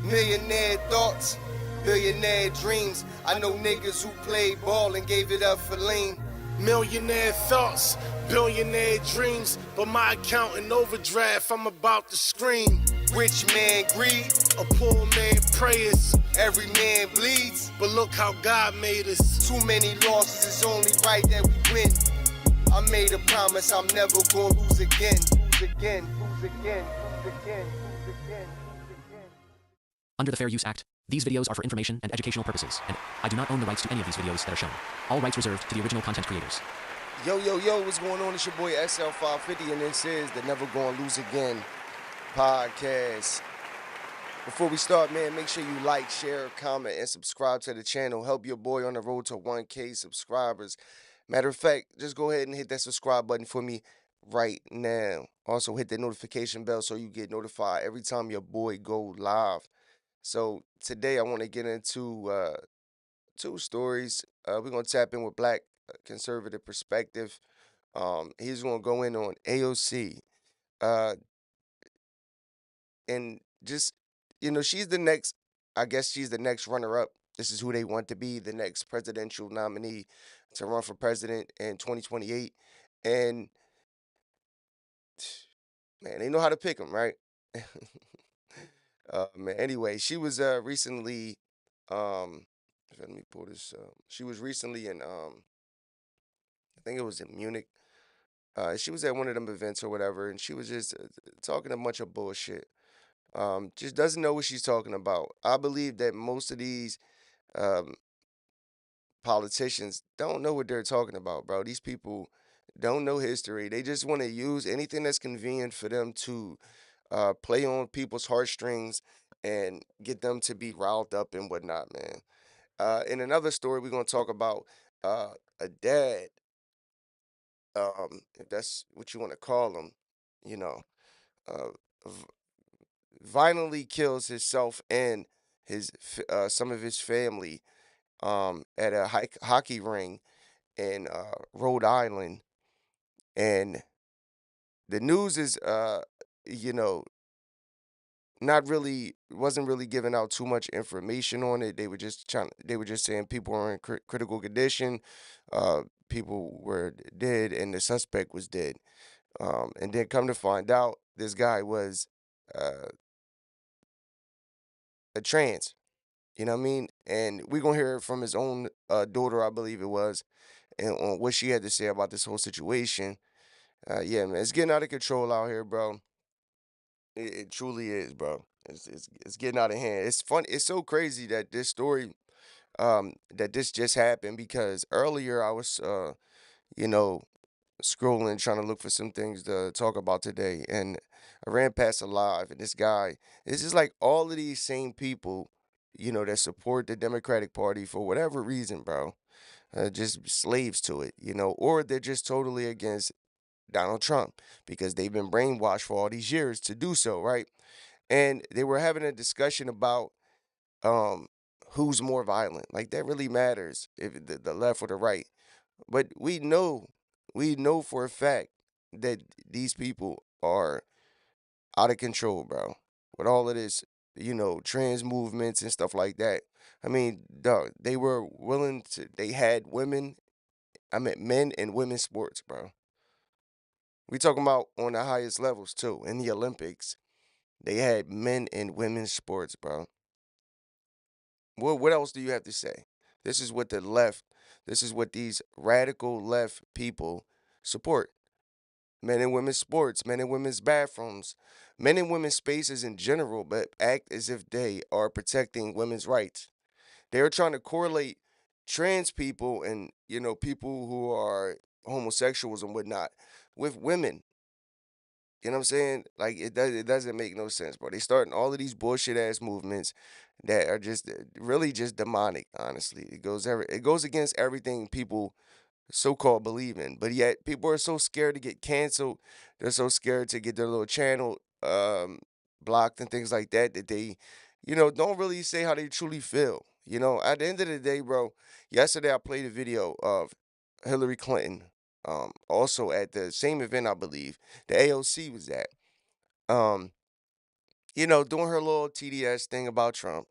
Millionaire thoughts, billionaire dreams. I know niggas who played ball and gave it up for lean. Millionaire thoughts, billionaire dreams, but my account in overdraft, I'm about to scream. Rich man greed, A poor man prayers, every man bleeds. but look how God made us. Too many losses, it's only right that we win. I made a promise I'm never gonna lose again. Lose again, lose again, lose again, lose again, lose again. Under the Fair Use Act, these videos are for information and educational purposes, and I do not own the rights to any of these videos that are shown. All rights reserved to the original content creators. Yo, what's going on? It's your boy SL550, and this is the Never Gonna Lose Again podcast. Before we start, man, make sure you like, share, comment, and subscribe to the channel. Help your boy on the road to 1K subscribers. Matter of fact, just go ahead and hit that subscribe button for me right now. Also, hit the notification bell so you get notified every time your boy go live. So today I want to get into two stories. We're going to tap in with Black conservative perspective. He's going to go in on AOC. And just, she's the next, I guess she's the next runner-up. This is who they want to be, the next presidential nominee to run for president in 2028. And, man, they know how to pick them, right? Man, anyway, she was recently, let me pull this up. She was recently in, I think it was in Munich. She was at one of them events or whatever, and she was just talking a bunch of bullshit. Just doesn't know what she's talking about. I believe that most of these um, politicians don't know what they're talking about, bro. These people don't know history. They just want to use anything that's convenient for them to play on people's heartstrings and get them to be riled up and whatnot, man. In another story, we're going to talk about a dad, if that's what you want to call him, you know, uh, v- violently kills himself and some of his family at a hockey ring in Rhode Island, and the news is you know not really wasn't really giving out too much information on it. They were just saying people were in critical condition, people were dead, and the suspect was dead. And then come to find out, this guy was uh, a trans. You know what I mean? And we're gonna hear from his own daughter, I believe it was, and on what she had to say about this whole situation. Yeah, man, it's getting out of control out here, bro. It truly is, bro. It's getting out of hand. It's fun. It's so crazy that this story, that this just happened, because earlier I was, you know, scrolling trying to look for some things to talk about today, and I ran past a live, and this guy, it's just like all of these same people, that support the Democratic Party for whatever reason, bro. Just slaves to it, or they're just totally against Donald Trump because they've been brainwashed for all these years to do so, right? And they were having a discussion about um who's more violent. Like, that really matters, if the left or the right. But we know for a fact that these people are out of control, bro. With all of this, trans movements and stuff like that. I mean, dog, they were willing to, they had women, I meant men and women's sports, bro. We talking about on the highest levels too. In the Olympics, they had men and women's sports, bro. What else do you have to say? This is what the left, this is what these radical left people support. Men and women's sports, men and women's bathrooms, men and women's spaces in general, but act as if they are protecting women's rights. They're trying to correlate trans people and, people who are homosexuals and whatnot with women. You know what I'm saying? Like, it doesn't make no sense, bro. They starting all of these bullshit ass movements that are just really just demonic, honestly. It goes against everything people so-called believe in. But yet people are so scared to get canceled. They're so scared to get their little channel blocked and things like that, that they, don't really say how they truly feel. At the end of the day, bro, yesterday I played a video of Hillary Clinton, also at the same event, I believe, the AOC was at. Um, doing her little TDS thing about Trump.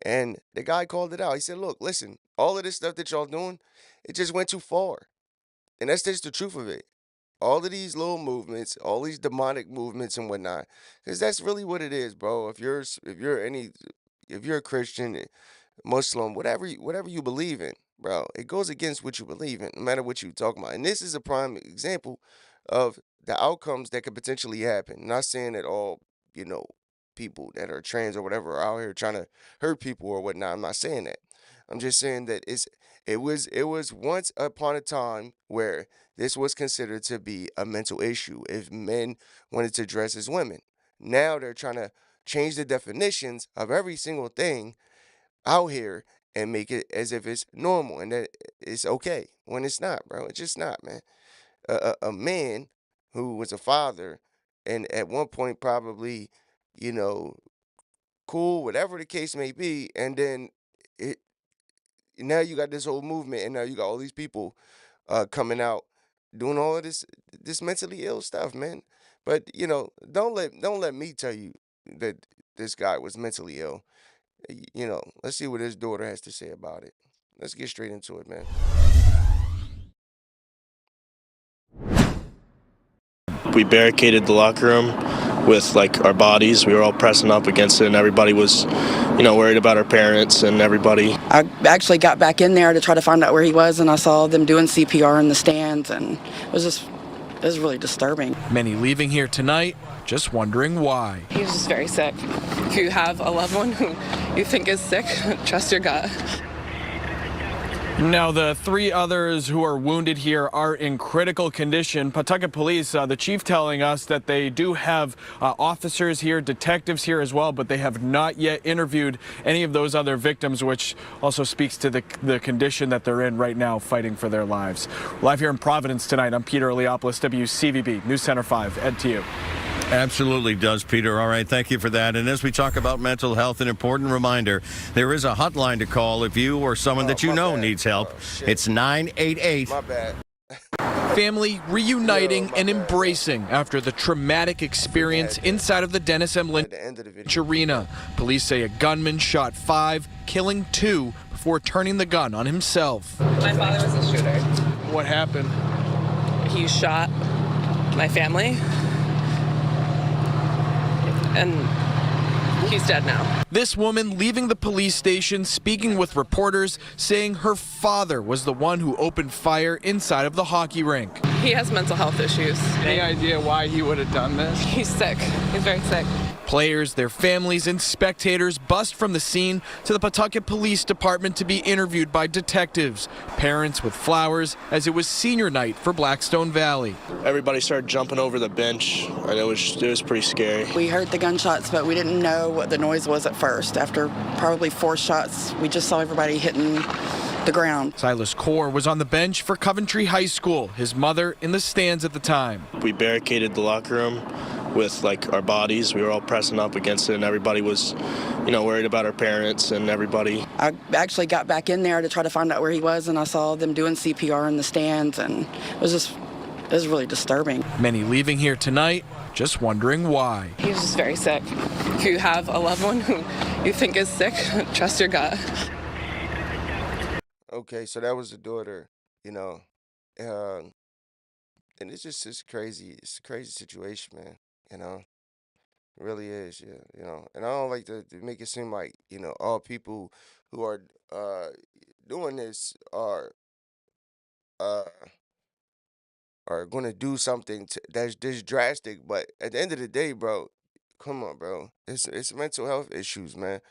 And the guy called it out. He said, look, listen, all of this stuff that y'all doing, it just went too far. And that's just the truth of it. All of these little movements, all these demonic movements and whatnot, because that's really what it is, bro. If you're a Christian, Muslim, whatever you believe in, bro, it goes against what you believe in, no matter what you talk about. And this is a prime example of the outcomes that could potentially happen. Not saying that all, you know, people that are trans or whatever are out here trying to hurt people or whatnot. I'm not saying that. I'm just saying that it was once upon a time where this was considered to be a mental issue if men wanted to dress as women. Now they're trying to change the definitions of every single thing out here and make it as if it's normal and that it's okay when it's not, bro. It's just not, man. A man who was a father and at one point probably, you know, cool, whatever the case may be, and then it now you got this whole movement, and now you got all these people coming out doing all of this mentally ill stuff, man. But don't let me tell you that this guy was mentally ill. Let's see what his daughter has to say about it. Let's get straight into it, man. We barricaded the locker room with like our bodies. We were all pressing up against it, and everybody was, worried about our parents and everybody. I actually got back in there to try to find out where he was, and I saw them doing CPR in the stands, and it was really disturbing. Many leaving here tonight just wondering why. He was just very sick. If you have a loved one who you think is sick, trust your gut. Now, the three others who are wounded here are in critical condition. Pawtucket Police, the chief telling us that they do have officers here, detectives here as well, but they have not yet interviewed any of those other victims, which also speaks to the condition that they're in right now, fighting for their lives. Live here in Providence tonight, I'm Peter Leopoulos, WCVB News Center 5. Ed, to you. Absolutely does, Peter. All right, thank you for that. And as we talk about mental health, an important reminder, there is a hotline to call if you or someone that you know needs help. It's 988. My bad. Family reuniting and embracing after the traumatic experience inside of the Dennis M. At the end of the Lynch video. Arena. Police say a gunman shot 5, killing 2 before turning the gun on himself. My father was a shooter. What happened? He shot my family, and he's dead now. This woman leaving the police station, speaking with reporters, saying her father was the one who opened fire inside of the hockey rink. He has mental health issues. Any idea why he would have done this? He's sick. He's very sick. Players, their families, and spectators bust from the scene to the Pawtucket Police Department to be interviewed by detectives. Parents with flowers as it was senior night for Blackstone Valley. Everybody started jumping over the bench, and it was pretty scary. We heard the gunshots, but we didn't know what the noise was at first. After probably 4 shots, we just saw everybody hitting the ground. Silas Core was on the bench for Coventry High School, his mother in the stands at the time. We barricaded the locker room with like our bodies. We were all pressing up against it, and everybody was, worried about our parents and everybody. I actually got back in there to try to find out where he was, and I saw them doing CPR in the stands, and it was really disturbing. Many leaving here tonight just wondering why. He was just very sick. If you have a loved one who you think is sick, trust your gut. Okay, so that was the daughter, and it's crazy. It's a crazy situation, man. It really is, yeah. And I don't like to make it seem like all people who are doing this uh are going to do something that's this drastic. But at the end of the day, bro, come on, bro. It's mental health issues, man.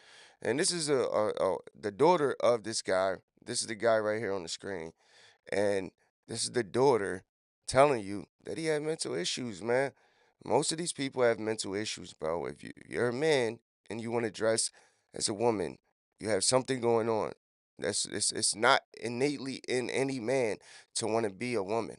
And this is the daughter of this guy. This is the guy right here on the screen, and this is the daughter telling you that he had mental issues, man. Most of these people have mental issues, bro. If you're a man and you want to dress as a woman, you have something going on. It's not innately in any man to want to be a woman.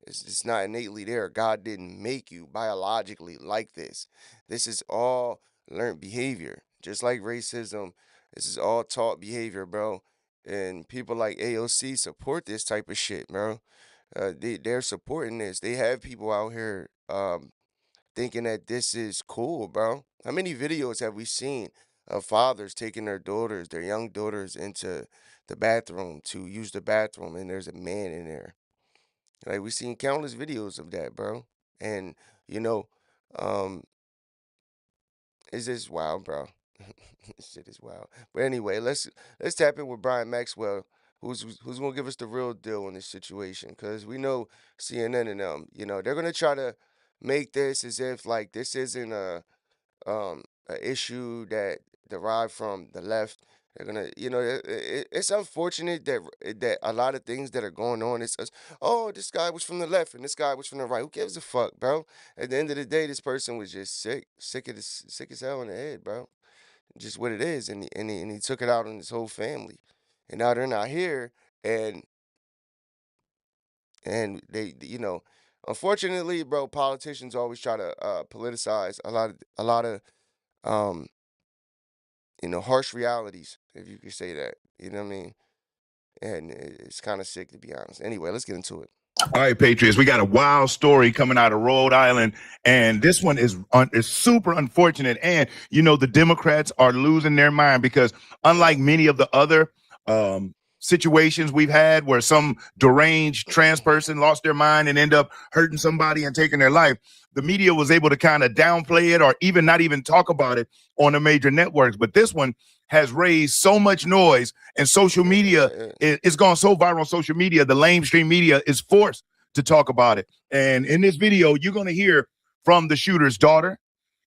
It's not innately there. God didn't make you biologically like this. This is all learned behavior. Just like racism, this is all taught behavior, bro. And people like AOC support this type of shit, bro. They're supporting this. They have people out here thinking that this is cool, bro. How many videos have we seen of fathers taking their daughters, their young daughters, into the bathroom to use the bathroom, and there's a man in there? Like we've seen countless videos of that, bro. And you know, um, it's just wild, bro. This shit is wild. But anyway, let's tap in with Brian Maxwell, who's gonna give us the real deal on this situation, because we know CNN and them, they're gonna try to make this as if like this isn't a issue that derived from the left. They're gonna, it's unfortunate that a lot of things that are going on. It's just, oh, this guy was from the left and this guy was from the right. Who gives a fuck, bro? At the end of the day, this person was just sick as hell in the head, bro. Just what it is, and he took it out on his whole family, and now they're not here, and they. Unfortunately, bro, politicians always try to politicize a lot of um harsh realities, if you could say that. You know what I mean? And it's kind of sick, to be honest. Anyway, let's get into it. All right, Patriots, we got a wild story coming out of Rhode Island, and this one is super unfortunate. And the Democrats are losing their mind because, unlike many of the other situations we've had where some deranged trans person lost their mind and end up hurting somebody and taking their life, the media was able to kind of downplay it or even not even talk about it on the major networks. But this one has raised so much noise, and social media, it's gone so viral on social media, the lamestream media is forced to talk about it. And in this video, you're going to hear from the shooter's daughter.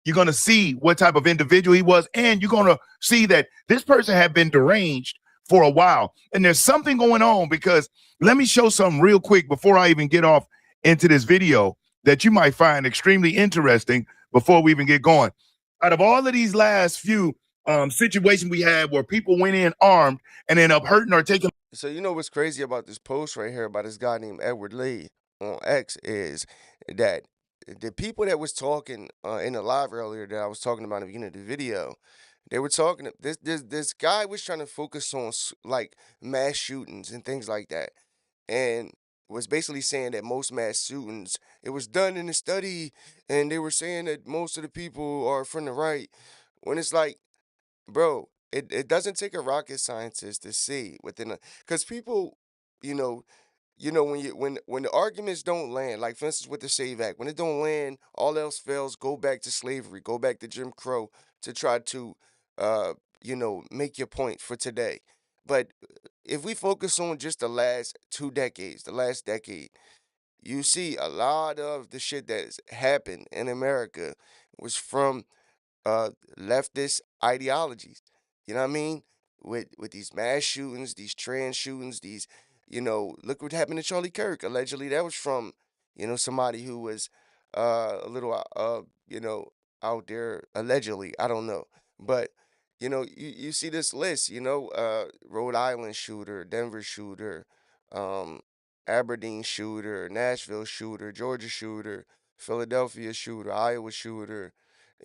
You're going to see what type of individual he was, and you're going to see that this person had been deranged for a while. And there's something going on, because let me show something real quick before I even get off into this video that you might find extremely interesting before we even get going. Out of all of these last few situation we had where people went in armed and end up hurting or taking. So what's crazy about this post right here about this guy named Edward Lee on X is that the people that was talking in the live earlier that I was talking about at the beginning of the video, they were talking. This guy was trying to focus on like mass shootings and things like that, and was basically saying that most mass shootings, it was done in a study, and they were saying that most of the people are from the right, when it's like, bro, it doesn't take a rocket scientist to see within a, because people, you know, when the arguments don't land, like for instance with the Save Act, when it don't land, all else fails, go back to slavery, go back to Jim Crow to try to make your point for today. But if we focus on just the last 2 decades, the last decade, you see a lot of the shit that's happened in America was from leftist ideologies. You know what I mean? With these mass shootings, these trans shootings, these, look what happened to Charlie Kirk. Allegedly, that was from, somebody who was a little out there. Allegedly, I don't know, but you see this list. Rhode Island shooter, Denver shooter, um, Aberdeen shooter, Nashville shooter, Georgia shooter, Philadelphia shooter, Iowa shooter.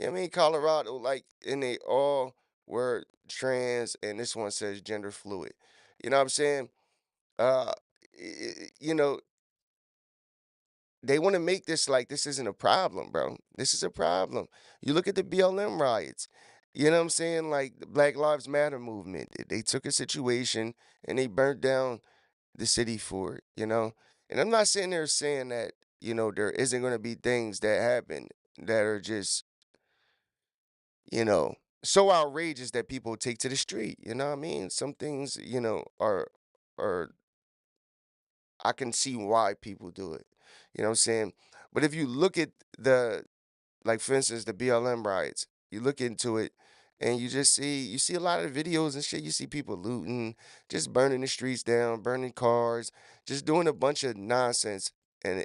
I mean, Colorado, like, and they all were trans, and this one says gender fluid. You know what I'm saying? Uh, i- i- you know, they want to make this like this isn't a problem, bro. This is a problem. You look at the BLM riots. You know what I'm saying? Like the Black Lives Matter movement. They took a situation and they burnt down the city for it, And I'm not sitting there saying that, there isn't going to be things that happen that are just you know, so outrageous that people take to the street. You know what I mean? Some things, are I can see why people do it. You know what I'm saying? But if you look at like for instance, the BLM riots, you look into it and you see a lot of videos and shit. You see people looting, just burning the streets down, burning cars, just doing a bunch of nonsense, and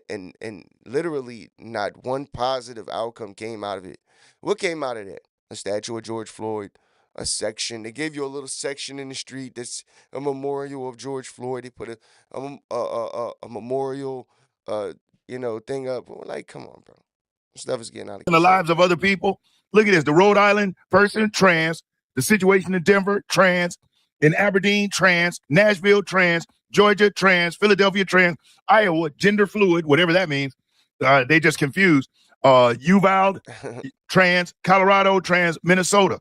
literally not one positive outcome came out of it. What came out of that? A statue of George Floyd, a section. They gave you a little section in the street that's a memorial of George Floyd. They put a memorial thing up. We're like, come on, bro. Stuff is getting out of in the control. lives of other people. Look at this. The Rhode Island person, trans. The situation in Denver, trans. In Aberdeen, trans. Nashville, trans. Georgia, trans. Philadelphia, trans. Iowa, gender fluid, whatever that means. They just confused. Uvalde, trans, Colorado, trans, Minnesota.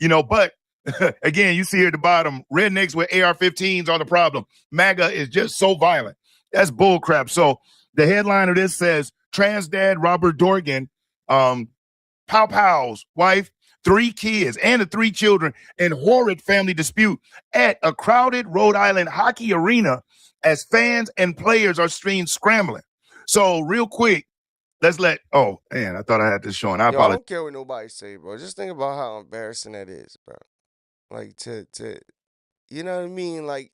But again, you see here at the bottom, rednecks with AR-15s are the problem. MAGA is just so violent. That's bullcrap. So the headline of this says, trans dad Robert Dorgan, Pow Pow's wife, 3 kids, and the 3 children in horrid family dispute at a crowded Rhode Island hockey arena as fans and players are seen scrambling. So real quick, oh, man, I thought I had this showing. I Yo, I apologize. don't care what nobody say, bro. Just think about how embarrassing that is, bro. Like to you know what I mean? Like,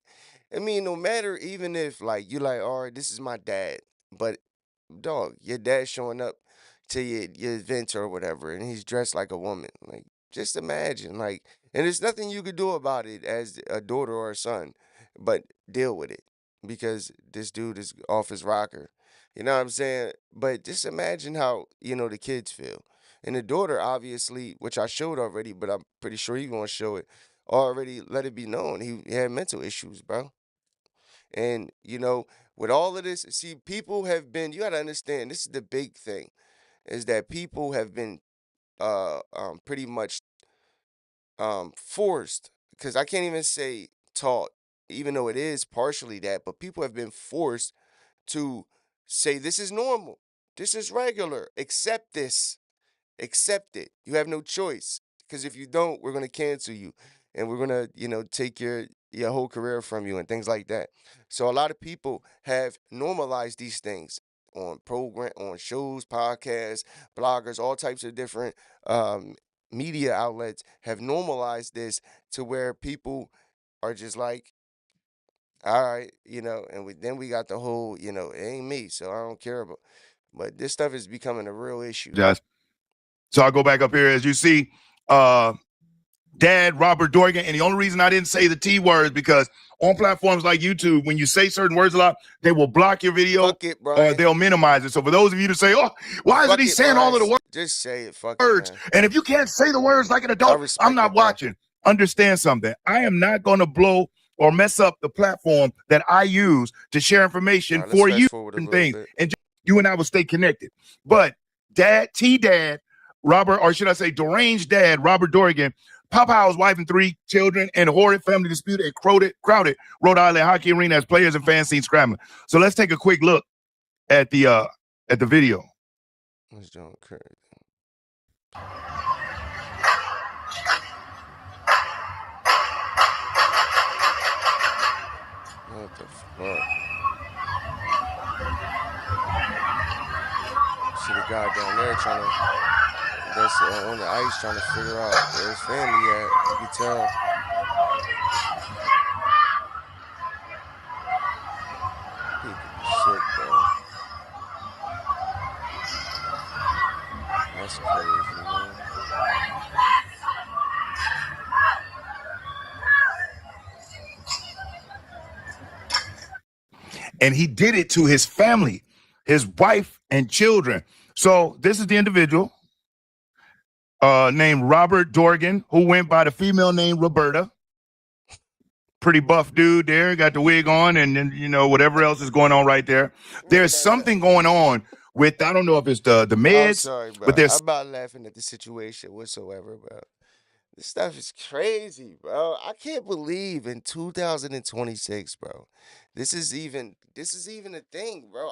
I mean, no matter even if like you like, all right, this is my dad, but dog, your dad showing up to your event or whatever, and he's dressed like a woman. Like, just imagine, like, and there's nothing you could do about it as a daughter or a son, but deal with it because this dude is off his rocker. You know what I'm saying? But just imagine how the kids feel, and the daughter, obviously, which I showed already, but I'm pretty sure you're gonna show it. Already let it be known he had mental issues, bro. And with all of this, see, people have been. You got to understand. This is the big thing, is that people have been pretty much forced. Because I can't even say taught, even though it is partially that, but people have been forced to say this is normal, this is regular, accept this, accept it. You have no choice. Because if you don't, we're gonna cancel you, and we're gonna, take your whole career from you and things like that. So a lot of people have normalized these things on shows, podcasts, bloggers, all types of different media outlets have normalized this to where people are just like, all right, and then we got the whole, it ain't me, so I don't care about. But this stuff is becoming a real issue. So I'll go back up here. As you see, dad Robert Dorgan. And the only reason I didn't say the T words because on platforms like YouTube, when you say certain words a lot, they will block your video or they'll minimize it. So for those of you to say, oh, why isn't he saying all of the words? Just say it, words. And if you can't say the words like an adult, I'm not watching. Understand something. I am not going to blow or mess up the platform that I use to share information for you and things. And you and I will stay connected. But dad, Robert, or should I say deranged dad, Robert Dorgan, Pow's wife and 3 children in a horrid family dispute at crowded Rhode Island hockey arena as players and fans seen scrambling. So let's take a quick look at the video. Let's John Curry. What the fuck? See the guy down there that's on the ice trying to figure out where his family at. You can tell. People be sick, bro. That's crazy, man. And he did it to his family, his wife and children. So this is the individual named Robert Dorgan, who went by the female name Roberta. Pretty buff dude there, got the wig on, and then whatever else is going on right there. There's something going on with, I don't know if it's the meds, I'm sorry, bro. but there's I'm not laughing at the situation whatsoever, bro. This stuff is crazy, bro. I can't believe in 2026, bro. This is even a thing, bro.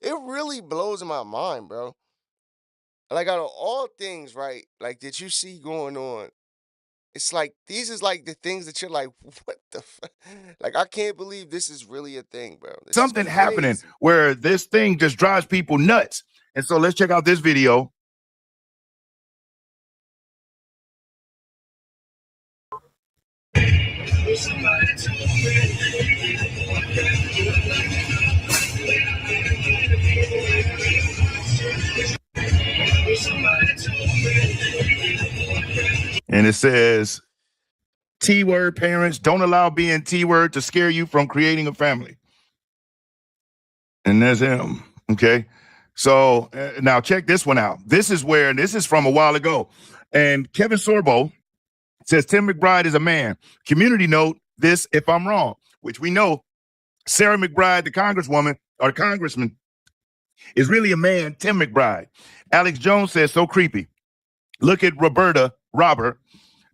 It really blows my mind, bro. Like out of all things, right? Like that you see going on, it's like these is like the things that you're like, what the fuck? Like I can't believe this is really a thing, bro. This something happening where this thing just drives people nuts. And so let's check out this video. And it says, T-word parents, don't allow being T-word to scare you from creating a family. And there's him, okay? So now check this one out. This is from a while ago. And Kevin Sorbo says, Tim McBride is a man. Community note, this if I'm wrong, which we know Sarah McBride, the congresswoman or congressman, is really a man, Tim McBride. Alex Jones says, so creepy. Look at Robert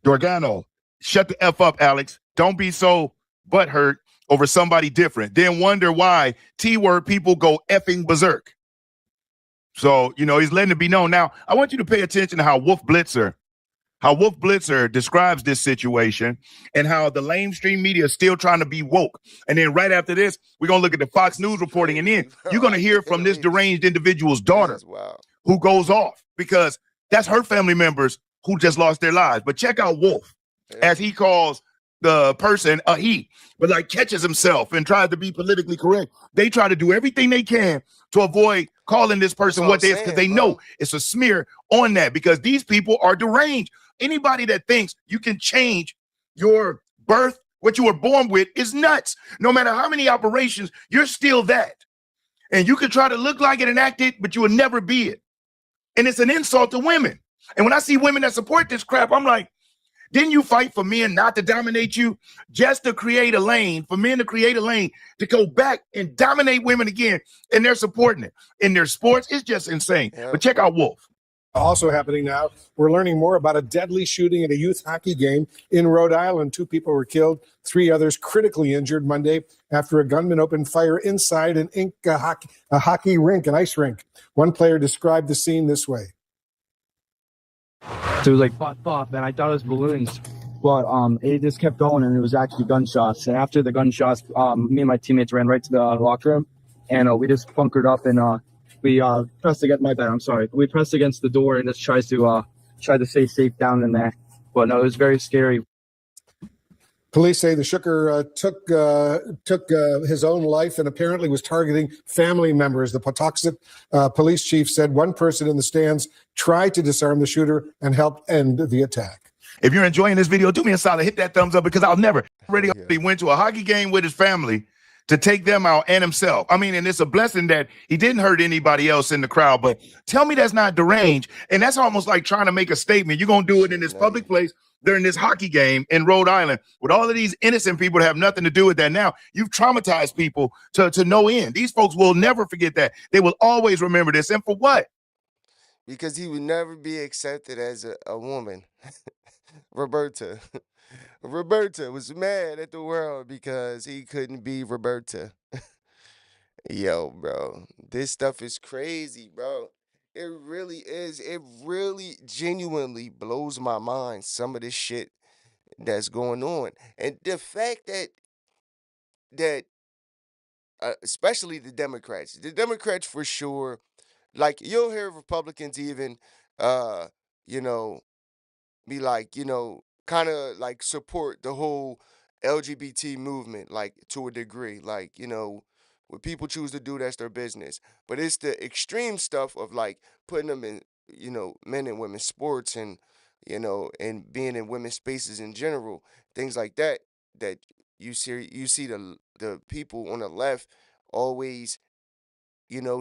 Dorgano. Shut the F up, Alex. Don't be so butthurt over somebody different. Then wonder why T-word people go effing berserk. So, he's letting it be known. Now, I want you to pay attention to how Wolf Blitzer describes this situation and how the lamestream media is still trying to be woke. And then right after this, we're going to look at the Fox News reporting. And then you're going to hear from this deranged individual's daughter who goes off because that's her family members who just lost their lives. But check out Wolf, as he calls the person a he, but like catches himself and tries to be politically correct. They try to do everything they can to avoid calling this person what they is because they know it's a smear on that because these people are deranged. Anybody that thinks you can change your birth, what you were born with, is nuts. No matter how many operations, you're still that. And you can try to look like it and act it, but you will never be it. And it's an insult to women. And when I see women that support this crap, I'm like, didn't you fight for men not to dominate you? Just to create a lane, for men to create a lane to go back and dominate women again. And they're supporting it. In their sports, it's just insane. Yeah. But check out Wolf. Also happening now, we're learning more about a deadly shooting at a youth hockey game in Rhode Island. 2 people were killed, 3 others critically injured Monday after a gunman opened fire inside an hockey rink, an ice rink. One player described the scene this way. So it was like pop, and I thought it was balloons, but it just kept going, and it was actually gunshots. And after the gunshots, me and my teammates ran right to the locker room, and we just bunkered up, and we pressed against my bed. I'm sorry, we pressed against the door and just tried to stay safe down in there. But no, it was very scary. Police say the shooter took his own life and apparently was targeting family members. The Patuxent police chief said one person in the stands tried to disarm the shooter and helped end the attack. If you're enjoying this video, do me a solid, hit that thumbs up because I'll never already went to a hockey game with his family to take them out and himself. I mean, and it's a blessing that he didn't hurt anybody else in the crowd, but tell me that's not deranged. And that's almost like trying to make a statement. You're going to do it in this public place during this hockey game in Rhode Island with all of these innocent people that have nothing to do with that. Now, you've traumatized people to no end. These folks will never forget that. They will always remember this. And for what? Because he would never be accepted as a woman. Roberta. Roberta was mad at the world because he couldn't be Roberta. Yo, bro, this stuff is crazy, bro. It really is. It really genuinely blows my mind, some of this shit that's going on. And the fact that especially the Democrats for sure, like you'll hear Republicans even you know, be like, kind of like support the whole LGBT movement, like to a degree. Like, what people choose to do, that's their business. But it's the extreme stuff of like putting them in, men and women's sports and, and being in women's spaces in general, things like that, that you see the people on the left always,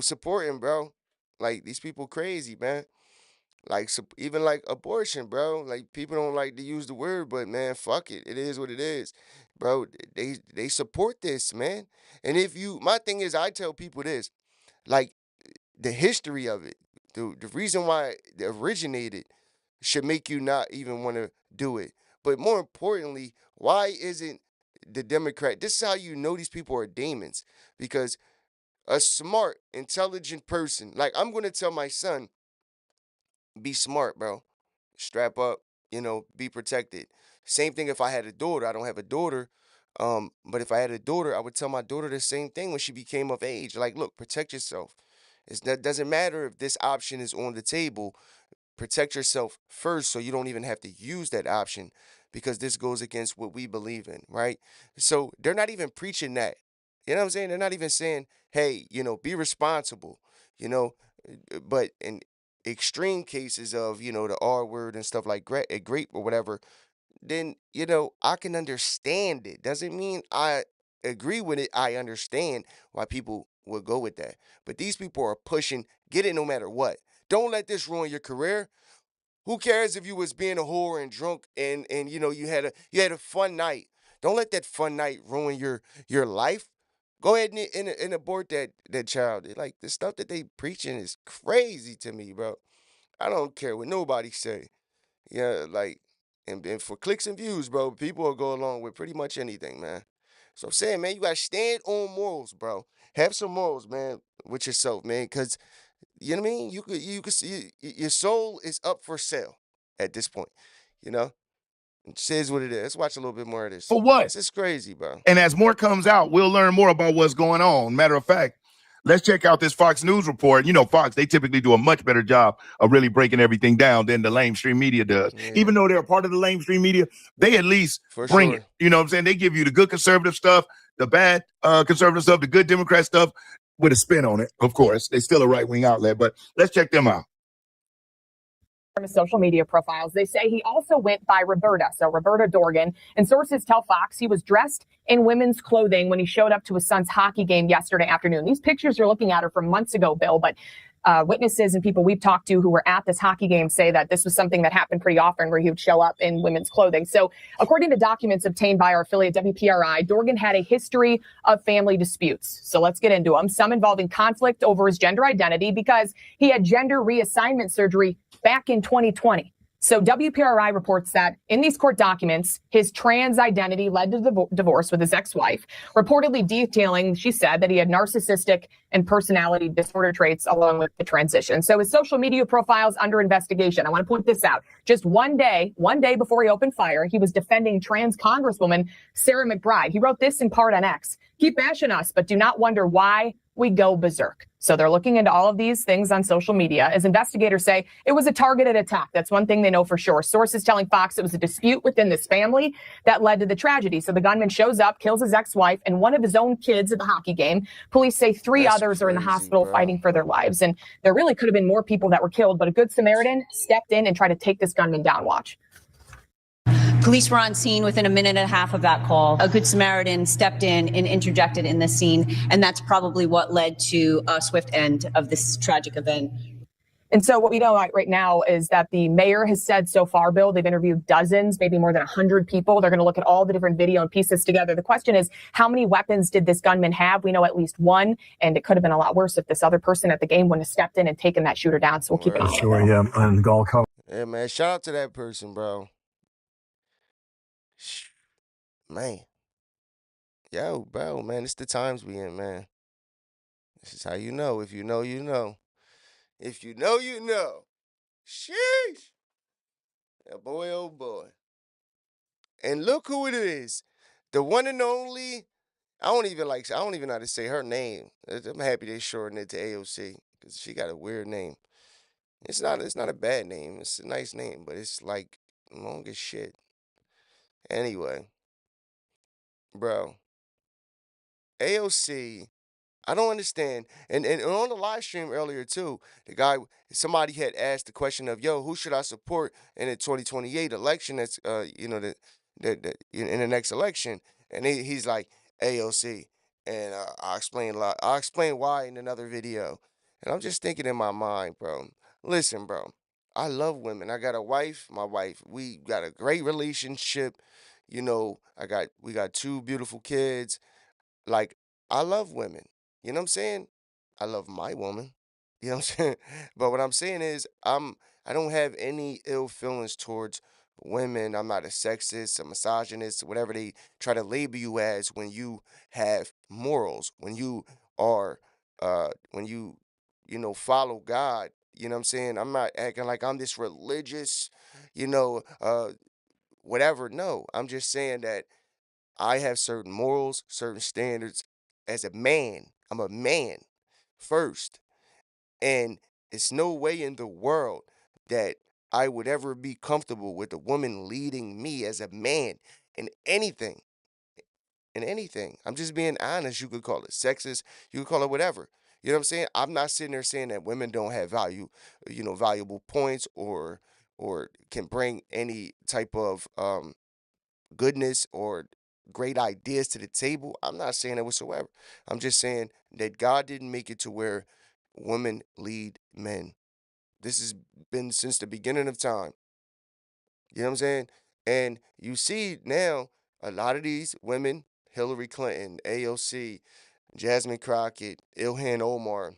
supporting, bro. Like these people crazy, man. Like even like abortion, bro. Like people don't like to use the word, but man, fuck it. It is what it is, bro. They support this, man. And my thing is, I tell people this, like the history of it, the reason why it originated should make you not even want to do it. But more importantly, why isn't the Democrat? This is how you know these people are demons, because a smart, intelligent person, like I'm gonna tell my son, be smart, bro. Strap up, be protected. Same thing if I had a daughter. I don't have a daughter. But if I had a daughter, I would tell my daughter the same thing when she became of age. Like, look, protect yourself. That doesn't matter if this option is on the table. Protect yourself first so you don't even have to use that option, because this goes against what we believe in, right? So they're not even preaching that. You know what I'm saying? They're not even saying, hey, be responsible, you know, but in extreme cases of, the R word and stuff like grape or whatever, then, I can understand it. Doesn't mean I agree with it. I understand why people would go with that. But these people are pushing, get it no matter what. Don't let this ruin your career. Who cares if you was being a whore and drunk and you had a fun night. Don't let that fun night ruin your life. Go ahead and abort that child. Like the stuff that they preaching is crazy to me, bro. I don't care what nobody say. Yeah, like and for clicks and views, bro, people will go along with pretty much anything, man. So I'm saying, man, you gotta stand on morals, bro. Have some morals, man, with yourself, man, because you know what I mean. You could see your soul is up for sale at this point. You know, it says what it is. Let's watch a little bit more of this. For what? This is crazy, bro. And as more comes out, we'll learn more about what's going on. Matter of fact, let's check out this Fox News report. You know, Fox, they typically do a much better job of really breaking everything down than the lamestream media does. Yeah, Even though they're a part of the lamestream media, they at least for bring it. sure. You know what I'm saying? They give you the good conservative stuff, the bad conservative stuff, the good Democrat stuff with a spin on it, of course. They're still a right-wing outlet, but let's check them out. From his social media profiles, they say he also went by Roberta, so Roberta Dorgan. And sources tell Fox he was dressed in women's clothing when he showed up to his son's hockey game yesterday afternoon. These pictures you're looking at are from months ago, Bill, but witnesses and people we've talked to who were at this hockey game say that this was something that happened pretty often where he would show up in women's clothing. So according to documents obtained by our affiliate WPRI, Dorgan had a history of family disputes. So let's get into them. Some involving conflict over his gender identity because he had gender reassignment surgery back in 2020. So WPRI reports that in these court documents, his trans identity led to the divorce with his ex-wife, reportedly detailing, she said, that he had narcissistic and personality disorder traits along with the transition. So his social media profile is under investigation. I want to point this out. Just one day before he opened fire, he was defending trans Congresswoman Sarah McBride. He wrote this in part on X. Keep bashing us, but do not wonder why we go berserk. So they're looking into all of these things on social media. As investigators say, it was a targeted attack. That's one thing they know for sure. Sources telling Fox it was a dispute within this family that led to the tragedy. So the gunman shows up, kills his ex-wife and one of his own kids at the hockey game. Police say three others are in the hospital fighting for their lives. And there really could have been more people that were killed, but a good Samaritan stepped in and tried to take this gunman down. Watch. Police were on scene within a minute and a half of that call. A good Samaritan stepped in and interjected in the scene, and that's probably what led to a swift end of this tragic event. And so what we know right now is that the mayor has said so far, Bill, they've interviewed dozens, maybe more than 100 people. They're going to look at all the different video and pieces together. The question is, how many weapons did this gunman have? We know at least one, and it could have been a lot worse if this other person at the game wouldn't have stepped in and taken that shooter down. So we'll keep an eye on it. Yeah, and Gold Coast. Yeah, man. Shout out to that person, bro. Man. Yo, bro, man, it's the times we in, man. This is how you know. If you know, you know. If you know, you know. Sheesh. Yeah, boy, oh boy. And look who it is. The one and only. I don't even know how to say her name. I'm happy they shortened it to AOC because she got a weird name. It's not a bad name. It's a nice name, but it's like long as shit. Anyway, bro. AOC, I don't understand. And on the live stream earlier too, somebody had asked the question of, "Yo, who should I support in the 2028 election? That's in the next election." And he's like AOC, and I explained a lot. I explained why in another video. And I'm just thinking in my mind, bro. Listen, bro. I love women. I got a wife. My wife. We got a great relationship. You know, we got two beautiful kids. Like, I love women. You know what I'm saying? I love my woman. You know what I'm saying? But what I'm saying is I don't have any ill feelings towards women. I'm not a sexist, a misogynist, whatever they try to label you as when you have morals, when you are when you follow God. You know what I'm saying? I'm not acting like I'm this religious, you know, whatever. No, I'm just saying that I have certain morals, certain standards as a man. I'm a man first. And it's no way in the world that I would ever be comfortable with a woman leading me as a man in anything. In anything. I'm just being honest. You could call it sexist. You could call it whatever. You know what I'm saying? I'm not sitting there saying that women don't have value, valuable points or can bring any type of goodness or great ideas to the table. I'm not saying that whatsoever. I'm just saying that God didn't make it to where women lead men. This has been since the beginning of time. You know what I'm saying? And you see now a lot of these women, Hillary Clinton, AOC, Jasmine Crockett, Ilhan Omar,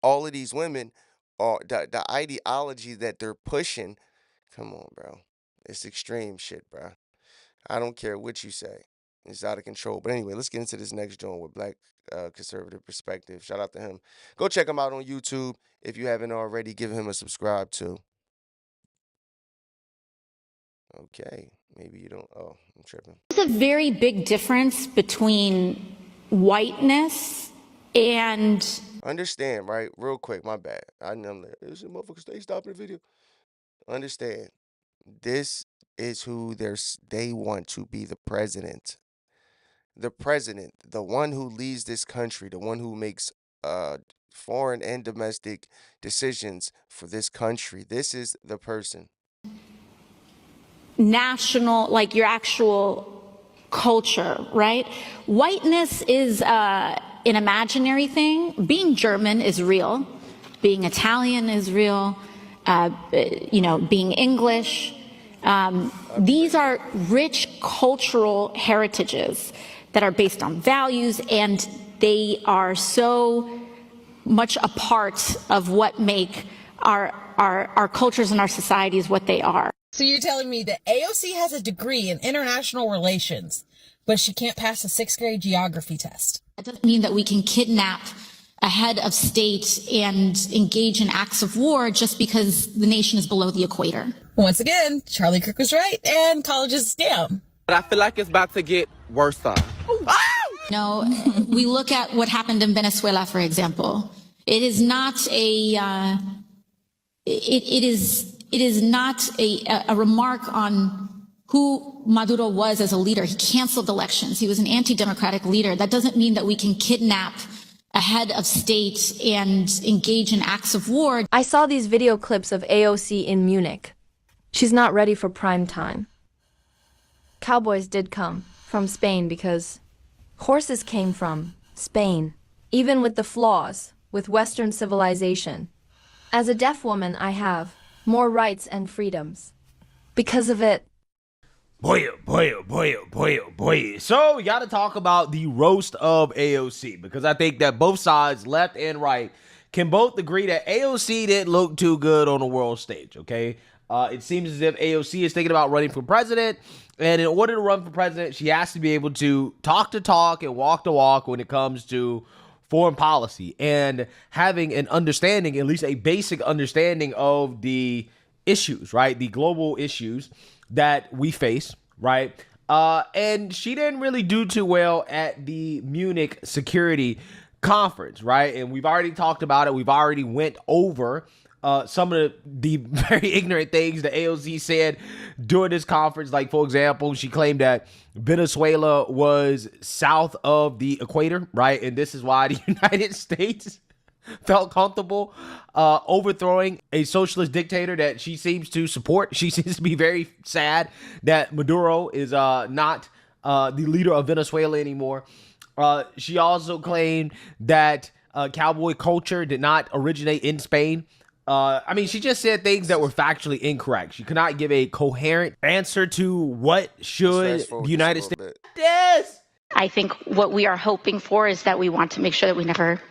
all of these women are the ideology that they're pushing. Come on, bro. It's extreme shit, bro. I don't care what you say. It's out of control. But anyway, let's get into this next joint with Black Conservative Perspective. Shout out to him. Go check him out on YouTube. If you haven't already, give him a subscribe too. Okay. Maybe you don't. Oh, I'm tripping. There's a very big difference between whiteness and Understand, right? Real quick, my bad. I'm like, this motherfucker stay stopping the video. Understand. This is who they want to be the president. The president, the one who leads this country, the one who makes foreign and domestic decisions for this country. This is the person. national, like your actual culture, right? Whiteness is an imaginary thing. Being German is real. Being Italian is real. Being English. These are rich cultural heritages that are based on values, and they are so much a part of what make our cultures and our societies what they are. So you're telling me that AOC has a degree in international relations, but she can't pass a 6th grade geography test? That doesn't mean that we can kidnap a head of state and engage in acts of war just because the nation is below the equator. Once again, Charlie Kirk was right, and college is a scam. But I feel like it's about to get worse. No, we look at what happened in Venezuela, for example. It is not a it is not a remark on who Maduro was as a leader. He canceled elections. He was an anti-democratic leader. That doesn't mean that we can kidnap a head of state and engage in acts of war. I saw these video clips of AOC in Munich. She's not ready for prime time. Cowboys did come from Spain because horses came from Spain, even with the flaws with Western civilization. As a deaf woman, I have more rights and freedoms. Because of it. Boy. So we got to talk about the roast of AOC, because I think that both sides, left and right, can both agree that AOC didn't look too good on the world stage, okay? It seems as if AOC is thinking about running for president, and in order to run for president, she has to be able to talk the talk and walk the walk when it comes to foreign policy and having an understanding, at least a basic understanding of the issues, right? The global issues that we face, right? And she didn't really do too well at the Munich security conference, right? And we've already talked about it. We've already went over some of the very ignorant things that AOC said during this conference. Like, for example, she claimed that Venezuela was south of the equator, right? And this is why the United States felt comfortable overthrowing a socialist dictator that she seems to support. She seems to be very sad that Maduro is not the leader of Venezuela anymore. She also claimed that cowboy culture did not originate in Spain. She just said things that were factually incorrect. She could not give a coherent answer to what should the United States. Yes. I think what we are hoping for is that we want to make sure that we never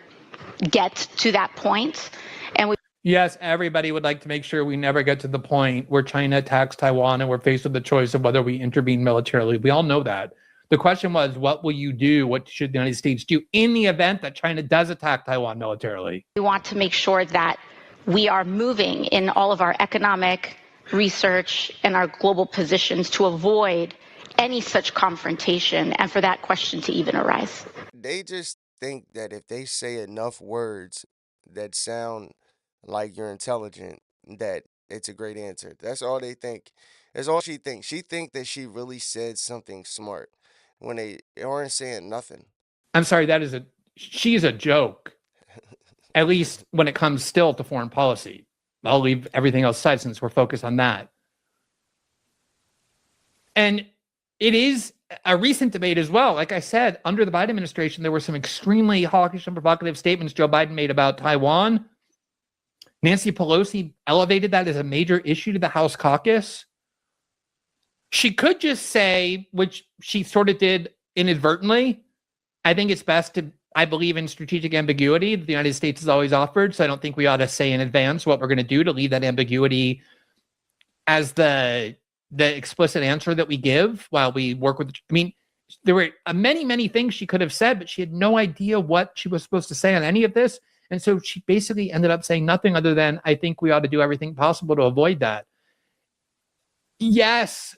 get to that point. And yes, everybody would like to make sure we never get to the point where China attacks Taiwan and we're faced with the choice of whether we intervene militarily. We all know that. The question was, what will you do? What should the United States do in the event that China does attack Taiwan militarily? We want to make sure that we are moving in all of our economic research and our global positions to avoid any such confrontation and for that question to even arise. They just think that if they say enough words that sound like you're intelligent, that it's a great answer. That's all they think. That's all she thinks. She thinks that she really said something smart when they aren't saying nothing. I'm sorry, she's a joke. At least when it comes still to foreign policy. I'll leave everything else aside since we're focused on that. And it is a recent debate as well. Like I said, under the Biden administration, there were some extremely hawkish and provocative statements Joe Biden made about Taiwan. Nancy Pelosi elevated that as a major issue to the House caucus. She could just say, which she sort of did inadvertently, I think it's best to, I believe in strategic ambiguity that the United States has always offered. So I don't think we ought to say in advance what we're going to do to leave that ambiguity as the explicit answer that we give while we work with. I mean, there were many things she could have said, but she had no idea what she was supposed to say on any of this. And so she basically ended up saying nothing other than, I think we ought to do everything possible to avoid that. Yes,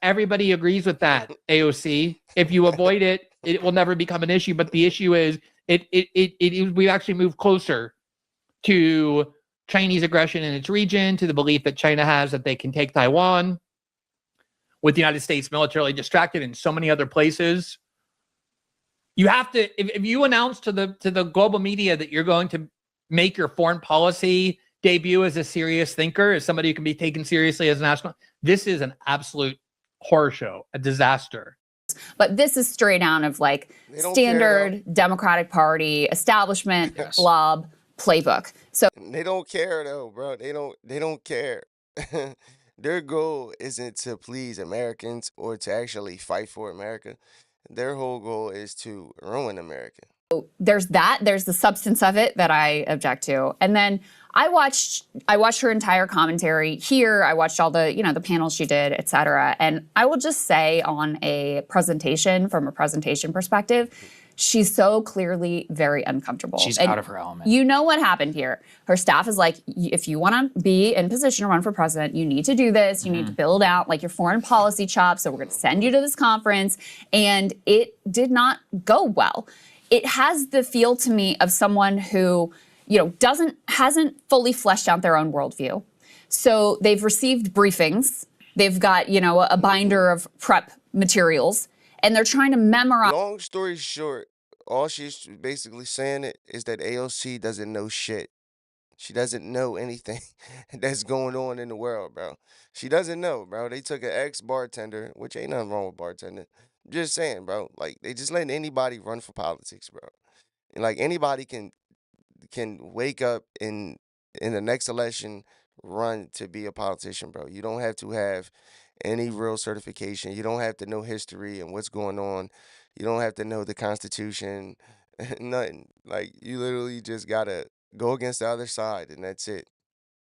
everybody agrees with that, AOC. If you avoid it, it will never become an issue. But the issue is, we actually move closer to Chinese aggression in its region, to the belief that China has that they can take Taiwan, with the United States militarily distracted in so many other places. You have to, if you announce to the global media that you're going to make your foreign policy debut as a serious thinker, as somebody who can be taken seriously as a national, this is an absolute horror show, a disaster. But this is straight out of like standard Democratic Party establishment blob playbook. So they don't care though, bro. They don't care. Their goal isn't to please Americans or to actually fight for America. Their whole goal is to ruin America. There's that. There's the substance of it that I object to. And then I watched her entire commentary here. I watched all the, the panels she did, et cetera. And I will just say from a presentation perspective, she's so clearly very uncomfortable. She's out of her element. You know what happened here. Her staff is like, if you want to be in position to run for president, you need to do this. You need to build out like your foreign policy chops. So we're going to send you to this conference. And it did not go well. It has the feel to me of someone who, hasn't fully fleshed out their own worldview. So they've received briefings. They've got, a binder of prep materials. And they're trying to memorize. Long story short, all she's basically saying is that AOC doesn't know shit. She doesn't know anything that's going on in the world, bro. She doesn't know, bro. They took an ex-bartender, which ain't nothing wrong with bartending. I'm just saying, bro. Like, they just letting anybody run for politics, bro. And like anybody can wake up in the next election, run to be a politician, bro. You don't have to have any real certification. You don't have to know history and what's going on. You don't have to know the Constitution, nothing. Like, you literally just gotta go against the other side, and that's it.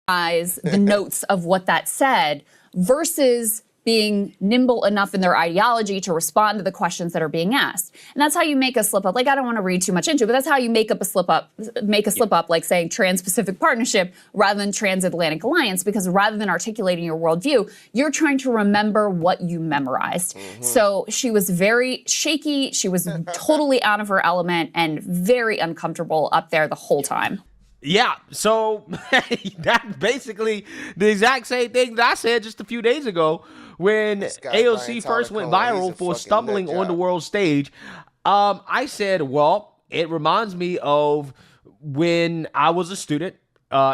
The notes of what that said versus being nimble enough in their ideology to respond to the questions that are being asked. And that's how you make a slip up. Like, I don't want to read too much into it, but that's how you make a slip up, like saying Trans-Pacific Partnership rather than Transatlantic Alliance, because rather than articulating your worldview, you're trying to remember what you memorized. So she was very shaky. She was totally out of her element and very uncomfortable up there the whole time. Yeah, so that's basically the exact same thing that I said just a few days ago when AOC first went viral for stumbling on the world stage. I said, well, it reminds me of when I was a student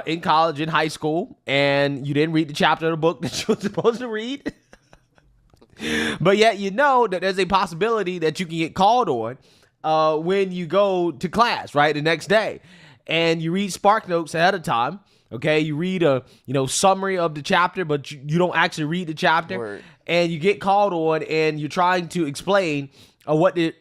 in college, in high school, and you didn't read the chapter of the book that you were supposed to read. But yet you know that there's a possibility that you can get called on when you go to class, right, the next day. And you read Spark Notes ahead of time, okay? You read a, summary of the chapter, but you don't actually read the chapter. Word. And you get called on, and you're trying to explain what the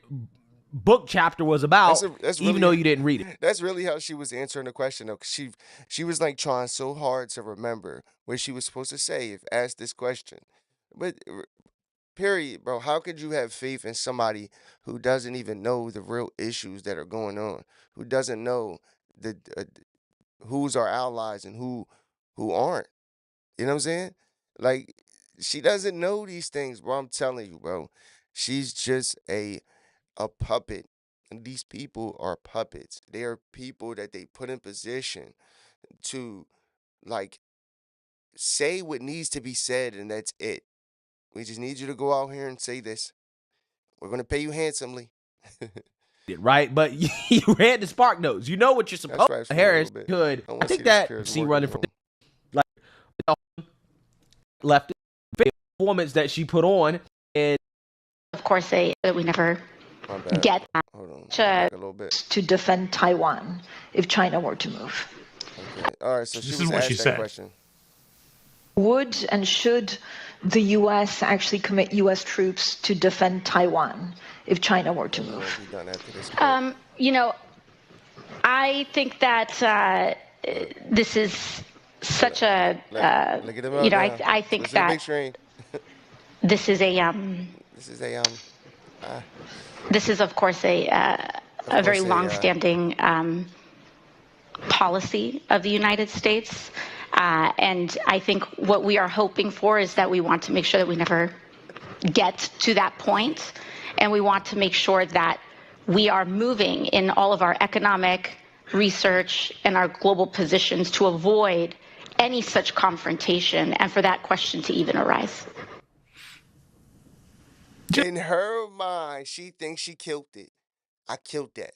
book chapter was about, even though you didn't read it. That's really how she was answering the question, though. 'Cause she was, like, trying so hard to remember what she was supposed to say if asked this question. But, period, bro, how could you have faith in somebody who doesn't even know the real issues that are going on, who doesn't know who's our allies and who aren't? You know what I'm saying? Like, she doesn't know these things, bro. I'm telling you, bro. She's just a puppet. And these people are puppets. They are people that they put in position to, like, say what needs to be said, and that's it. We just need you to go out here and say this. We're going to pay you handsomely. Right, but you read the Spark Notes. You know what you're supposed to. Harris could. I think that see running from like left performance that she put on, and of course we never get to defend Taiwan if China were to move. Okay. All right, so this is what she said. Question. Would and should the U.S. actually commit U.S. troops to defend Taiwan if China were to move? Be done after this clip. You know, I think that this is such a, Look at him you out know, now. I think Listen to the big that screen. this is a, This is a this is of course a very long-standing policy of the United States. And I think what we are hoping for is that we want to make sure that we never get to that point, and we want to make sure that we are moving in all of our economic research and our global positions to avoid any such confrontation and for that question to even arise. In her mind, she thinks she killed it. I killed that.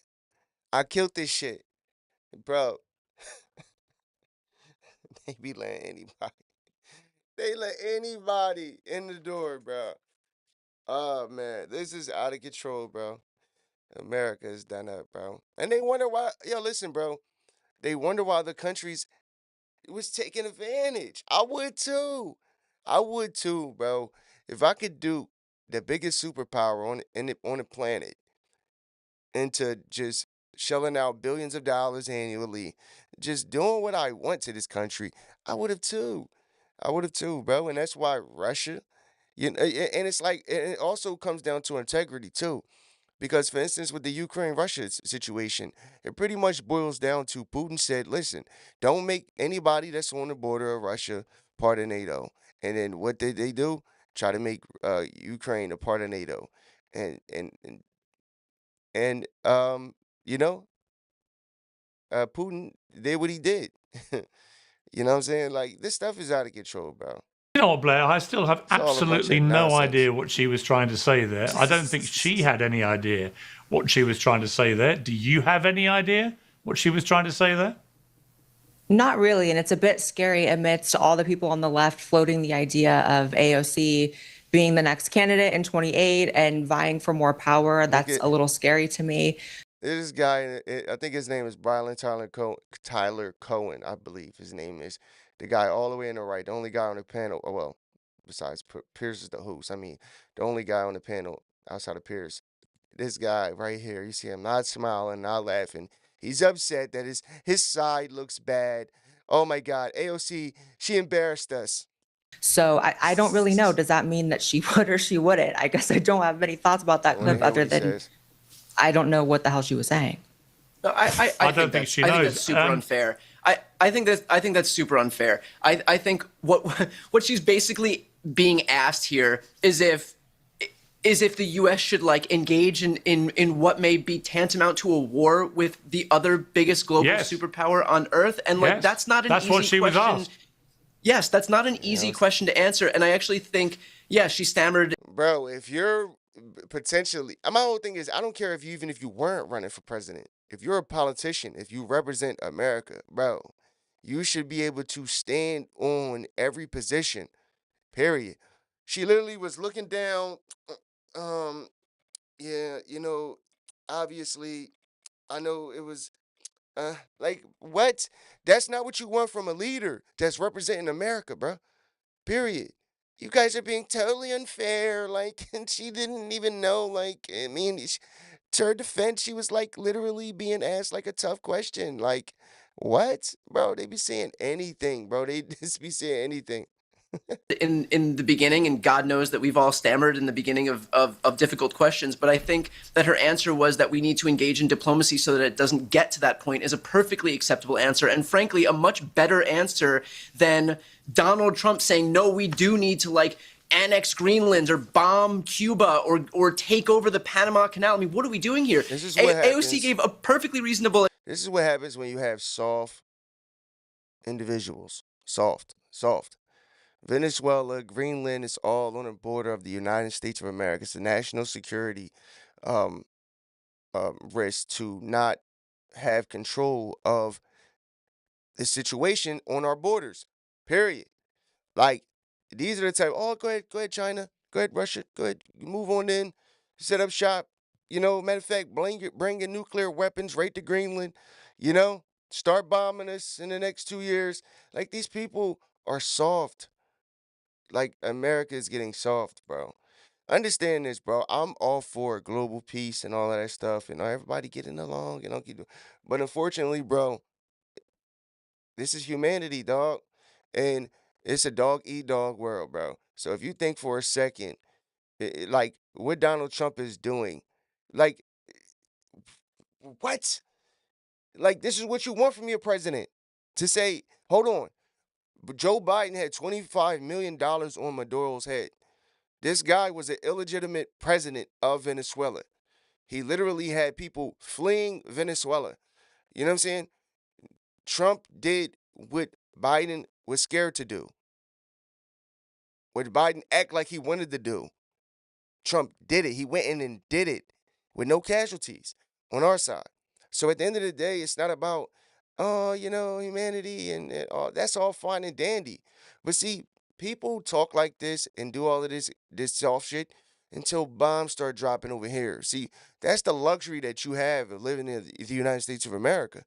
I killed this shit. Bro. They be letting anybody. They let anybody in the door, bro. Oh, man. This is out of control, bro. America is done up, bro. And they wonder why. Yo, listen, bro. They wonder why the countries was taking advantage. I would too. I would too, bro. If I could do the biggest superpower on the planet into just shelling out billions of dollars annually, just doing what I want to this country, I would have too. I would have too, bro. And that's why Russia, and it's like, and it also comes down to integrity too. Because, for instance, with the Ukraine-Russia situation, it pretty much boils down to Putin said, listen, don't make anybody that's on the border of Russia part of NATO. And then what did they do? Try to make Ukraine a part of NATO. And you know, Putin did what he did. You know what I'm saying? Like, this stuff is out of control, bro. You know what, Blair? I still have It's all a bunch absolutely of no nonsense. idea what she was trying to say there. I don't think she had any idea what she was trying to say there. Do you have any idea what she was trying to say there? Not really, and it's a bit scary amidst all the people on the left floating the idea of AOC being the next candidate in 28 and vying for more power. That's a little scary to me. This guy, I think his name is Brian Tyler Cohen, I believe his name is. The guy all the way in the right, the only guy on the panel, well, besides Pierce is the host. I mean, the only guy on the panel outside of Pierce. This guy right here, you see him not smiling, not laughing. He's upset that his side looks bad. Oh my God, AOC, she embarrassed us. So I don't really know. Does that mean that she would or she wouldn't? I guess I don't have many thoughts about that clip other than I don't know what the hell she was saying. No, I don't think she knows. I think that's super unfair. I think that's super unfair. I think what she's basically being asked here is if the U.S. should like engage in what may be tantamount to a war with the other biggest global superpower on Earth, and like that's not an easy question. That's what she was asked. Yes, that's not an easy question to answer, and I actually think she stammered. Bro, if you're potentially, my whole thing is I don't care if you weren't running for president. If you're a politician, if you represent America, bro, you should be able to stand on every position. Period. She literally was looking down. Yeah, obviously, I know it was. Like what? That's not what you want from a leader that's representing America, bro. Period. You guys are being totally unfair. Like, and she didn't even know. Like, I mean, to her defense, she was like literally being asked like a tough question. Like, what, bro? They be saying anything, bro. They just be saying anything. in the beginning, and God knows that we've all stammered in the beginning of difficult questions, but I think that her answer was that we need to engage in diplomacy so that it doesn't get to that point is a perfectly acceptable answer, and frankly, a much better answer than Donald Trump saying, no, we do need to like annex Greenland or bomb Cuba or take over the Panama Canal. I mean, what are we doing here? This is what AOC gave a perfectly reasonable. This is what happens when you have soft individuals. Soft. Venezuela, Greenland is all on the border of the United States of America. It's a national security risk to not have control of the situation on our borders. Period. Like, these are the type, go ahead, China. Go ahead, Russia. Go ahead, move on in, set up shop. Matter of fact, bring your nuclear weapons right to Greenland. Start bombing us in the next 2 years. Like, these people are soft. like America is getting soft, bro. Understand this, bro. I'm all for global peace and all of that stuff, and everybody getting along, but unfortunately, bro, this is humanity, dog, and it's a dog eat dog world, bro. So if you think for a second, like what Donald Trump is doing, like what? Like this is what you want from your president to say, hold on, but Joe Biden had $25 million on Maduro's head. This guy was an illegitimate president of Venezuela. He literally had people fleeing Venezuela. You know what I'm saying? Trump did what Biden was scared to do. What Biden act like he wanted to do. Trump did it. He went in and did it with no casualties on our side. So at the end of the day, it's not about, oh, humanity and all. That's all fine and dandy. But see, people talk like this and do all of this soft shit until bombs start dropping over here. See, that's the luxury that you have of living in the United States of America.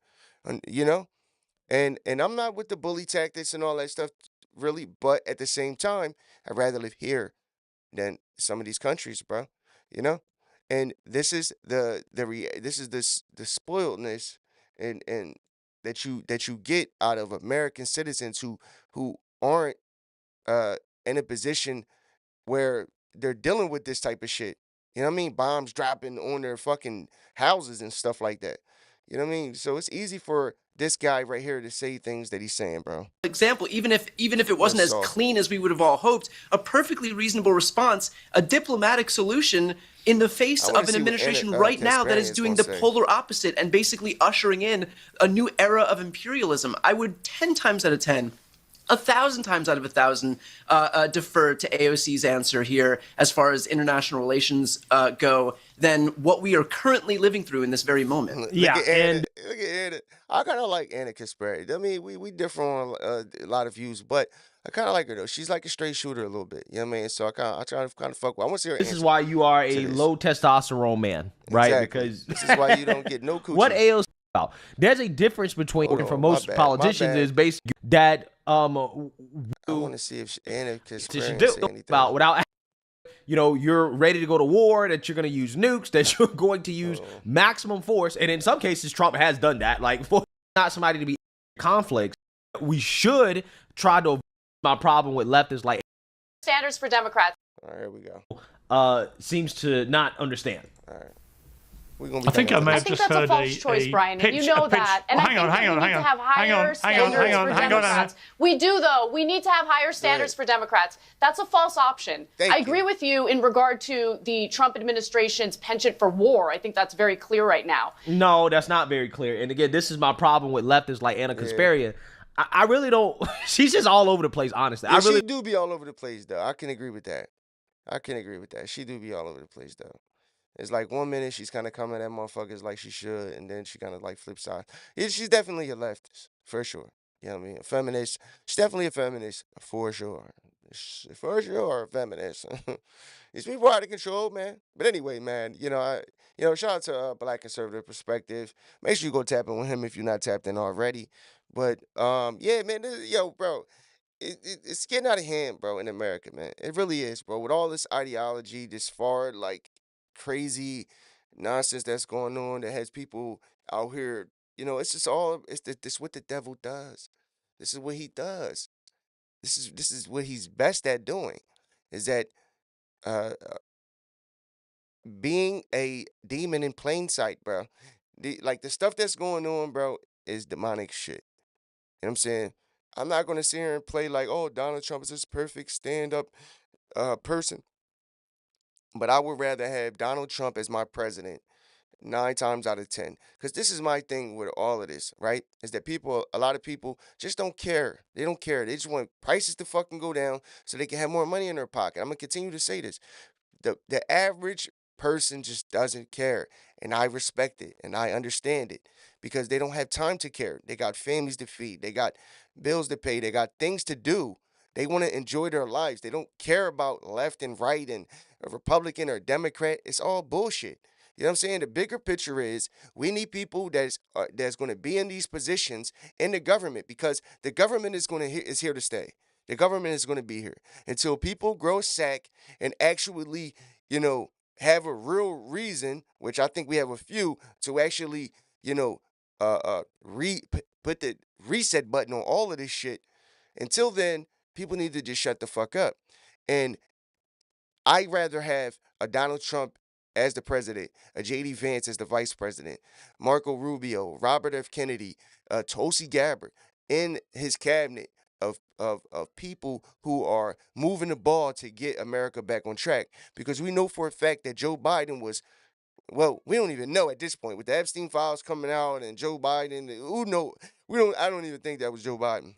You know? And I'm not with the bully tactics and all that stuff really, but at the same time, I'd rather live here than some of these countries, bro. You know, and this is this is the spoiledness and that you get out of American citizens who aren't uh in a position where they're dealing with this type of shit. You know what I mean? Bombs dropping on their fucking houses and stuff like that. You know what I mean? So it's easy for this guy right here to say things that he's saying, bro. Example, even if it wasn't as clean as we would have all hoped, a perfectly reasonable response, a diplomatic solution in the face of an administration right now that is doing the polar opposite and basically ushering in a new era of imperialism. I would 10 times out of 10, 1,000 times out of 1,000 defer to AOC's answer here as far as international relations go than what we are currently living through in this very moment. Yeah, look at Anna. I kind of like Anna Kasperi. I mean, we differ on a lot of views, but I kind of like her though. She's like a straight shooter a little bit. You know what I mean? So I try to kind of fuck with. I want to see her. This is why you are a low testosterone man, right? Exactly. Because this is why you don't get no coochie. What AOC about? There's a difference between for most politicians is basically that I want to see if Anna Kasperi say anything about without. You're ready to go to war, that you're going to use nukes, that you're going to use maximum force. And in some cases, Trump has done that. Like, for not somebody to be in conflicts, we should try to avoid my problem with leftists like standards for Democrats. All right, here we go. Seems to not understand. All right. I think I may have just heard a false choice, Brian. pitch, you know that. And hang on. We need to have higher standards for Democrats. We do, though. We need to have higher standards for Democrats. That's a false option. I agree with you in regard to the Trump administration's penchant for war. I think that's very clear right now. No, that's not very clear. And again, this is my problem with leftists like Anna Kasperi. I really don't. She's just all over the place, honestly. Yeah, she do be all over the place, though. I can agree with that. She do be all over the place, though. It's like 1 minute she's kind of coming at motherfuckers like she should, and then she kind of like flips side. Yeah, she's definitely a leftist, for sure. You know what I mean? A feminist. She's definitely a feminist, for sure. For sure, a feminist. These people are out of control, man. But anyway, man, shout out to Black Conservative Perspective. Make sure you go tap in with him if you're not tapped in already. But yeah, man, bro. It's getting out of hand, bro, in America, man. It really is, bro. With all this ideology, this far, like, crazy nonsense that's going on that has people out here, it's just all, this what the devil does. This is what he does. This is what he's best at doing, is that being a demon in plain sight, bro. The stuff that's going on, bro, is demonic shit. You know what I'm saying? I'm not going to sit here and play like, oh, Donald Trump is this perfect stand-up person. But I would rather have Donald Trump as my president 9 times out of 10. Because this is my thing with all of this, right? Is that a lot of people just don't care. They don't care. They just want prices to fucking go down so they can have more money in their pocket. I'm going to continue to say this. The average person just doesn't care. And I respect it and I understand it because they don't have time to care. They got families to feed. They got bills to pay. They got things to do. They want to enjoy their lives. They don't care about left and right and a Republican or Democrat. It's all bullshit. You know what I'm saying? The bigger picture is we need people that's going to be in these positions in the government because the government is here to stay. The government is going to be here until people grow sack and actually, you know, have a real reason, which I think we have a few, to actually, you know, put the reset button on all of this shit. Until then, people need to just shut the fuck up. And I'd rather have a Donald Trump as the president, a J.D. Vance as the vice president, Marco Rubio, Robert F. Kennedy, Tulsi Gabbard in his cabinet of people who are moving the ball to get America back on track. Because we know for a fact that Joe Biden was, well, we don't even know at this point with the Epstein files coming out and Joe Biden. Who know? I don't even think that was Joe Biden.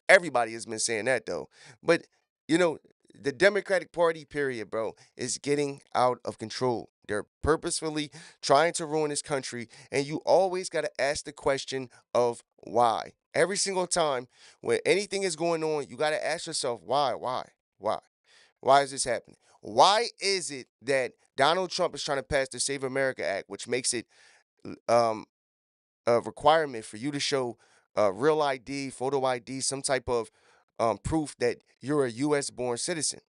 Everybody has been saying that though. But you know, the Democratic Party, period, bro, is getting out of control. They're purposefully trying to ruin this country, and you always got to ask the question of why. Every single time when anything is going on, you got to ask yourself why, why is this happening? Why is it that Donald Trump is trying to pass the Save America Act, which makes it um a requirement for you to show real ID, photo ID, some type of proof that you're a U.S. born citizen?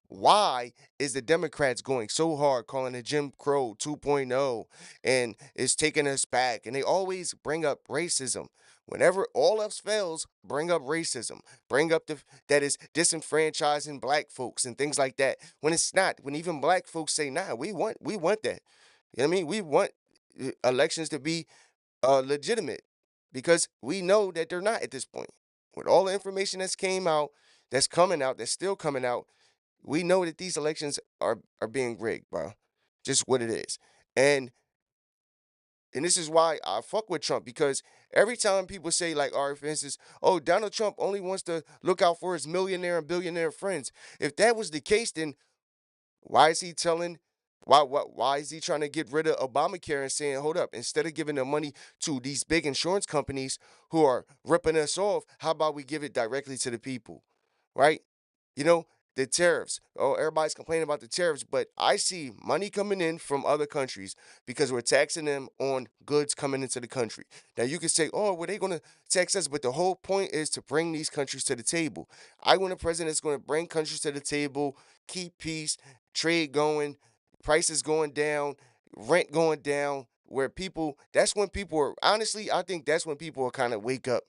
Why is the Democrats going so hard calling it Jim Crow 2.0 and it's taking us back? And they always bring up racism. Whenever all else fails, bring up racism. Bring up that is disenfranchising black folks and things like that. When it's not, when even black folks say, nah, we want that. You know what I mean? We want elections to be legitimate because we know that they're not at this point. With all the information that's coming out, that's still coming out, we know that these elections are being rigged, bro. Just what it is. And this is why I fuck with Trump, because every time people say, like, all right, for instance, oh, Donald Trump only wants to look out for his millionaire and billionaire friends. If that was the case, then why is he telling why is he trying to get rid of Obamacare and saying, hold up, instead of giving the money to these big insurance companies who are ripping us off, how about we give it directly to the people? Right? You know, the tariffs. Oh, everybody's complaining about the tariffs, but I see money coming in from other countries because we're taxing them on goods coming into the country. Now you can say, oh, well, they're going to tax us, but the whole point is to bring these countries to the table. I want a president that's going to bring countries to the table, keep peace, trade going, prices going down, rent going down, where people, that's when people are, honestly, I think that's when people will kind of wake up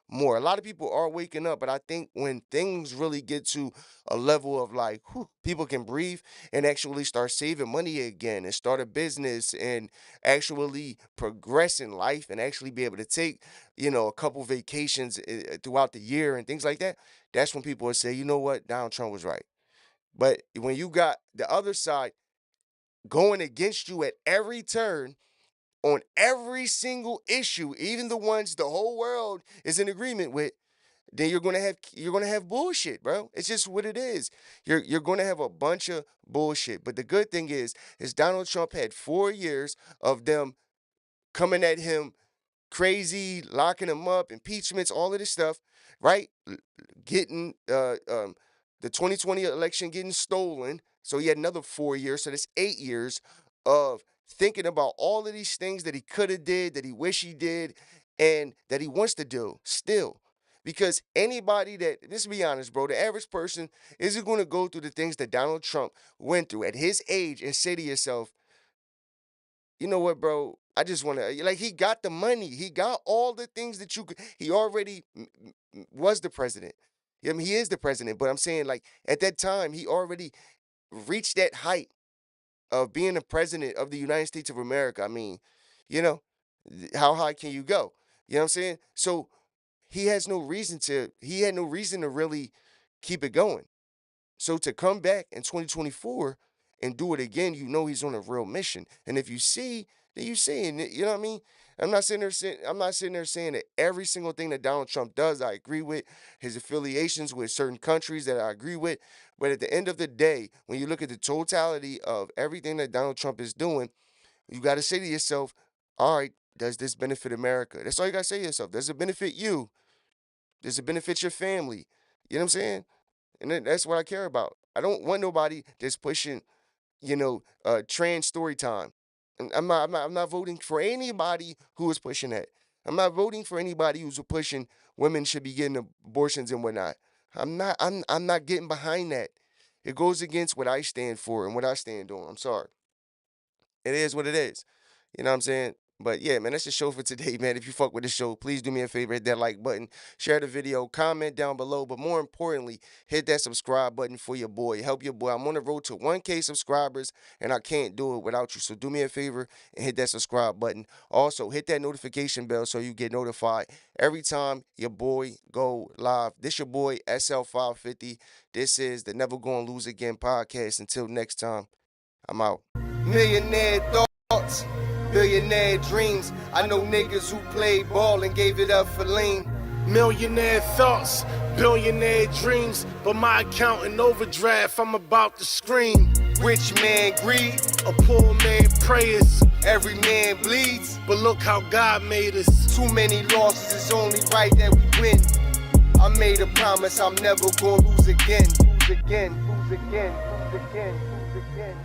more. A lot of people are waking up, but I think when things really get to a level of like, whew, people can breathe and actually start saving money again and start a business and actually progress in life and actually be able to take, a couple vacations throughout the year and things like that, that's when people will say, you know what, Donald Trump was right. But when you got the other side going against you at every turn on every single issue, even the ones the whole world is in agreement with, then you're gonna have bullshit, bro. It's just what it is. You're gonna have a bunch of bullshit. But the good thing is Donald Trump had 4 years of them coming at him crazy, locking him up, impeachments, all of this stuff, right? Getting the 2020 election getting stolen. So he had another 4 years. So that's 8 years of thinking about all of these things that he could have did, that he wish he did, and that he wants to do still. Because anybody that, let's be honest, bro, the average person isn't going to go through the things that Donald Trump went through at his age and say to yourself, you know what, bro? I just want to, like, he got the money. He got all the things that you could, he already was the president. I mean, he is the president, but I'm saying, like, at that time, he already reached that height of being the president of the United States of America. I mean, you know, how high can you go? You know what I'm saying? So he had no reason to really keep it going. So to come back in 2024 and do it again, you know he's on a real mission. And if you see, then you see, and you know what I mean. I'm not sitting there saying that every single thing that Donald Trump does, I agree with. His affiliations with certain countries that I agree with. But at the end of the day, when you look at the totality of everything that Donald Trump is doing, you got to say to yourself, all right, does this benefit America? That's all you got to say to yourself. Does it benefit you? Does it benefit your family? You know what I'm saying? And that's what I care about. I don't want nobody that's pushing, trans story time. And I'm not voting for anybody who is pushing that. I'm not voting for anybody who's pushing women should be getting abortions and whatnot. I'm not getting behind that. It goes against what I stand for and what I stand on. I'm sorry. It is what it is. You know what I'm saying? But yeah, man, that's the show for today, man. If you fuck with the show, please do me a favor, hit that like button, share the video, comment down below, but more importantly, hit that subscribe button for your boy. Help your boy. I'm on the road to 1K subscribers, and I can't do it without you. So do me a favor and hit that subscribe button. Also, hit that notification bell so you get notified every time your boy go live. This your boy SL550. This is the Never Gonna Lose Again podcast. Until next time, I'm out. Millionaire thoughts, billionaire dreams. I know niggas who played ball and gave it up for lean. Millionaire thoughts, billionaire dreams, but my account in overdraft, I'm about to scream. Rich man greed, a poor man prayers. Every man bleeds, but look how God made us. Too many losses, it's only right that we win. I made a promise I'm never gonna lose again. Lose again, lose again, lose again, lose again.